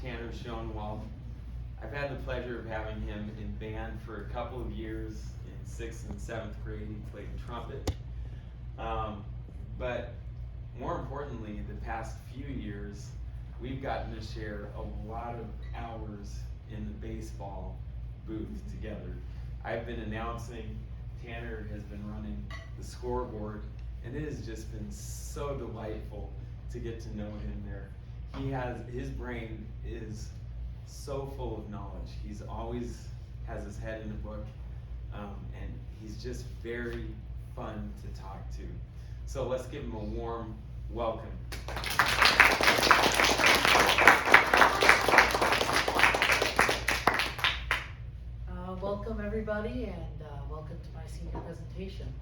Tanner Schoenwald. I've had the pleasure of having him in band for a couple of years. In 6th and 7th grade, he played trumpet. But more importantly, the past few years, we've gotten to share a lot of hours in the baseball booth together. I've been announcing, Tanner has been running the scoreboard, and it has just been so delightful to get to know him there. His brain is so full of knowledge. He's always has his head in a book, and he's just very fun to talk to. So let's give him a warm welcome. Welcome everybody, and welcome to my senior presentation.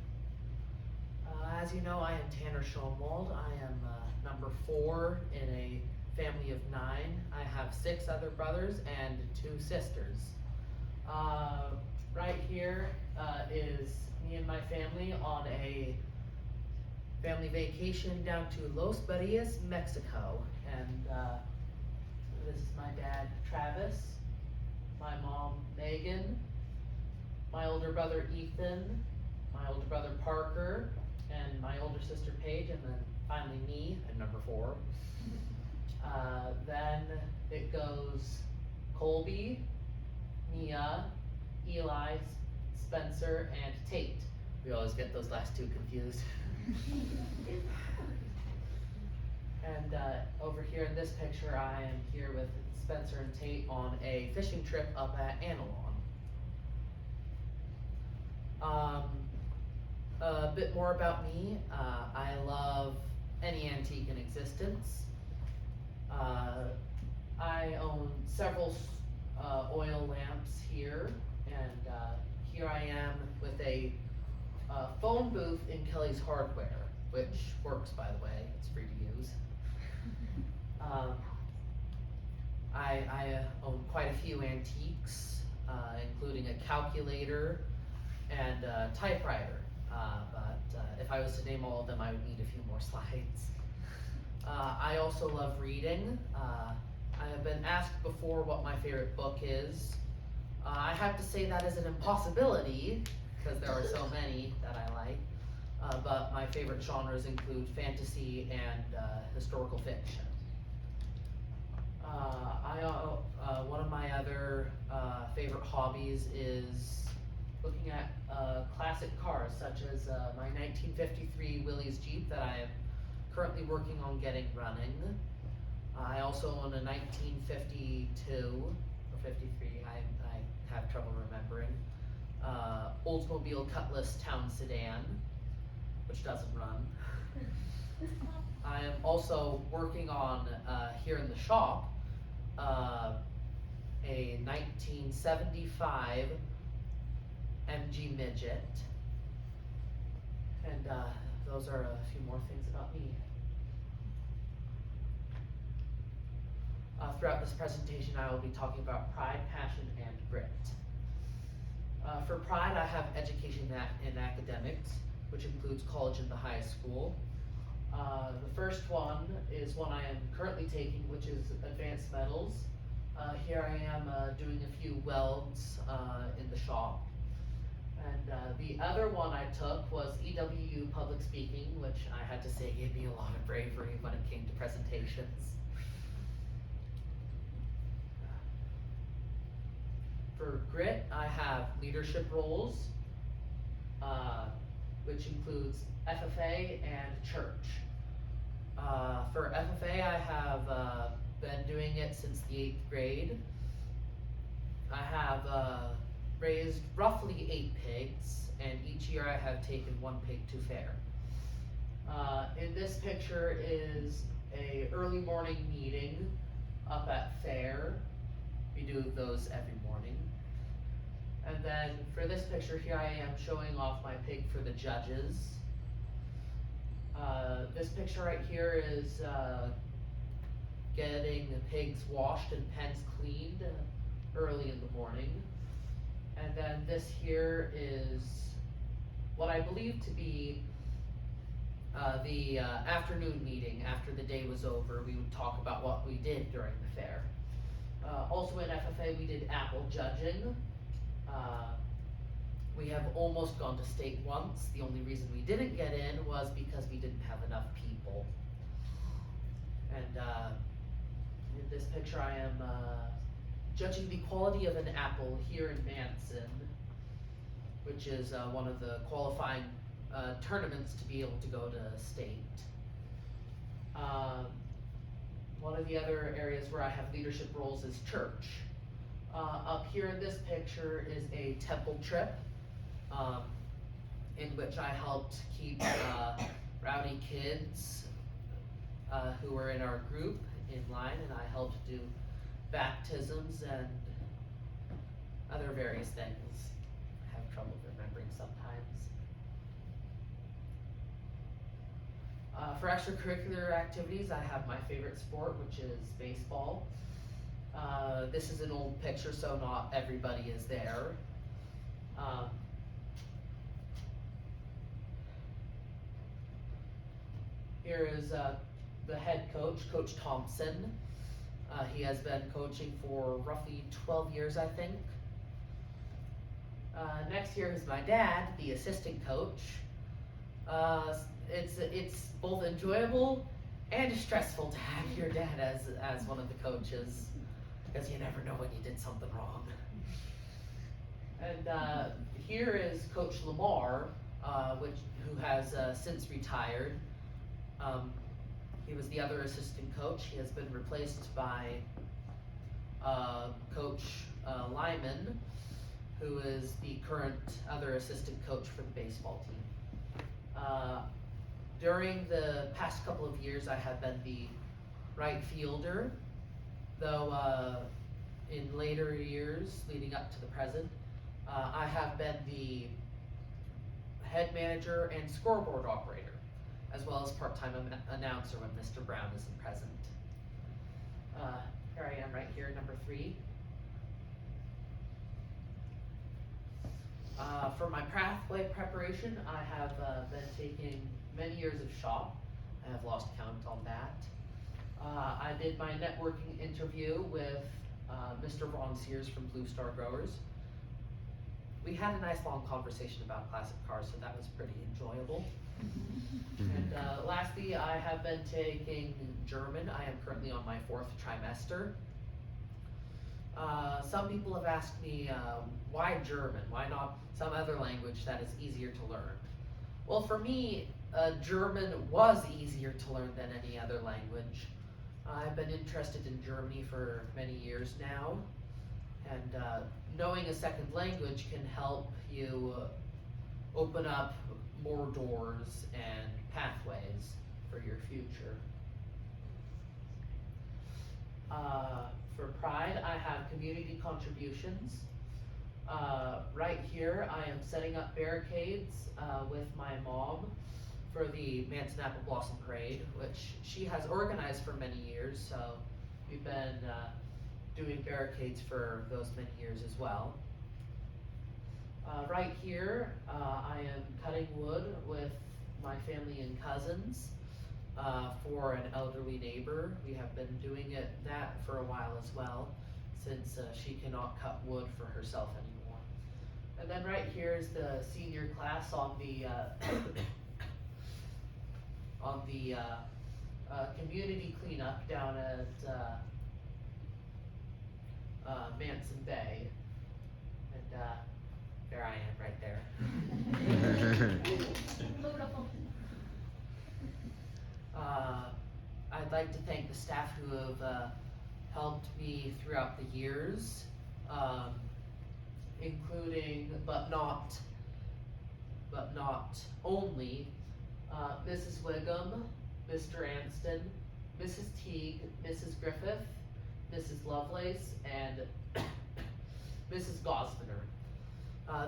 As you know, I am Tanner Schoenwald. I am number 4 in a family of 9. I have 6 other brothers and 2 sisters. Right here is me and my family on a family vacation down to Los Barrios, Mexico. And this is my dad, Travis, my mom, Megan, my older brother, Ethan, my older brother, Parker, and my older sister, Paige, and then finally me, at number 4. Then it goes Colby, Mia, Eli, Spencer, and Tate. We always get those last 2 confused. And over here in this picture, I am here with Spencer and Tate on a fishing trip up at Analon. A bit more about me. I love any antique in existence. I own several oil lamps here, and here I am with a phone booth in Kelly's Hardware, which works, by the way. It's free to use. I own quite a few antiques, including a calculator and a typewriter. But if I was to name all of them, I would need a few more slides. I also love reading. I have been asked before what my favorite book is. I have to say that is an impossibility, because there are so many that I like. But my favorite genres include fantasy and historical fiction. One of my other favorite hobbies is looking at classic cars, such as my 1953 Willys Jeep that I am currently working on getting running. I also own a 1952 or 53, I have trouble remembering, Oldsmobile Cutlass Town Sedan, which doesn't run. I am also working on, here in the shop, a 1975 MG Midget. And those are a few more things about me. Throughout this presentation, I will be talking about pride, passion, and grit. For pride, I have education in academics, which includes college and the high school. The first one is one I am currently taking, which is advanced metals. Here I am doing a few welds in the shop. And the other one I took was EWU Public Speaking, which I had to say gave me a lot of bravery when it came to presentations. For grit, I have leadership roles, which includes FFA and church. For FFA, I have been doing it since the 8th grade. I have raised roughly 8 pigs, and each year I have taken 1 pig to fair. In this picture is a early morning meeting up at fair. We do those every morning. And then for this picture here, I am showing off my pig for the judges. This picture right here is getting the pigs washed and pens cleaned early in the morning. And then this here is what I believe to be the afternoon meeting. After the day was over, we would talk about what we did during the fair. Also in FFA, we did apple judging. We have almost gone to state once. The only reason we didn't get in was because we didn't have enough people. And in this picture, I am judging the quality of an apple here in Manson, which is one of the qualifying tournaments to be able to go to state. One of the other areas where I have leadership roles is church. Up here in this picture is a temple trip, in which I helped keep rowdy kids who were in our group in line, and I helped do baptisms and other various things. I have trouble remembering sometimes. For extracurricular activities, I have my favorite sport, which is baseball. This is an old picture, so not everybody is there. Here is the head coach, Coach Thompson. He has been coaching for roughly 12 years, I think. Next here is my dad, the assistant coach. It's both enjoyable and stressful to have your dad as one of the coaches, because you never know when you did something wrong. And here is Coach Lamar, who has since retired. He was the other assistant coach. He has been replaced by Coach Lyman, who is the current other assistant coach for the baseball team. During the past couple of years, I have been the right fielder, though in later years, leading up to the present, I have been the head manager and scoreboard operator, as well as part-time announcer when Mr. Brown isn't present. Here I am right here, number 3. For my pathway preparation, I have been taking many years of shop. I have lost count on that. I did my networking interview with Mr. Von Sears from Blue Star Growers. We had a nice long conversation about classic cars, so that was pretty enjoyable. And lastly, I have been taking German. I am currently on my 4th trimester. Some people have asked me, why German? Why not some other language that is easier to learn? Well, for me, German was easier to learn than any other language. I've been interested in Germany for many years now, and knowing a second language can help you open up more doors and pathways for your future. For Pride, I have community contributions. Right here, I am setting up barricades with my mom for the Manson Apple Blossom Parade, which she has organized for many years, so we've been doing barricades for those many years as well. Right here, I am cutting wood with my family and cousins for an elderly neighbor. We have been doing that for a while as well, since she cannot cut wood for herself anymore. And then right here is the senior class on the community cleanup down at Manson Bay. And there I am right there. I'd like to thank the staff who have helped me throughout the years, including, but not only, Mrs. Wiggum, Mr. Anston, Mrs. Teague, Mrs. Griffith, Mrs. Lovelace, and Mrs. Gosvener.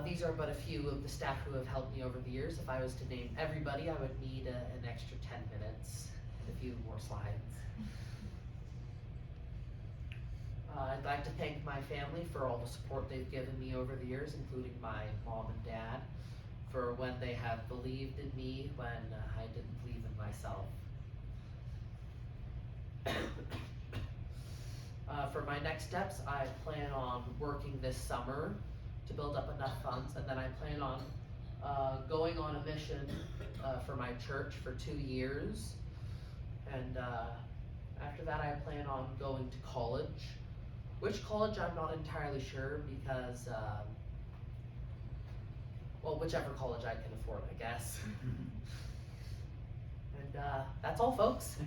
These are but a few of the staff who have helped me over the years. If I was to name everybody, I would need an extra 10 minutes and a few more slides. I'd like to thank my family for all the support they've given me over the years, including my mom and dad, for when they have believed in me when I didn't believe in myself. for my next steps, I plan on working this summer to build up enough funds, and then I plan on going on a mission for my church for 2 years, and after that I plan on going to college. Which college I'm not entirely sure, because well, whichever college I can afford, I guess. And that's all, folks.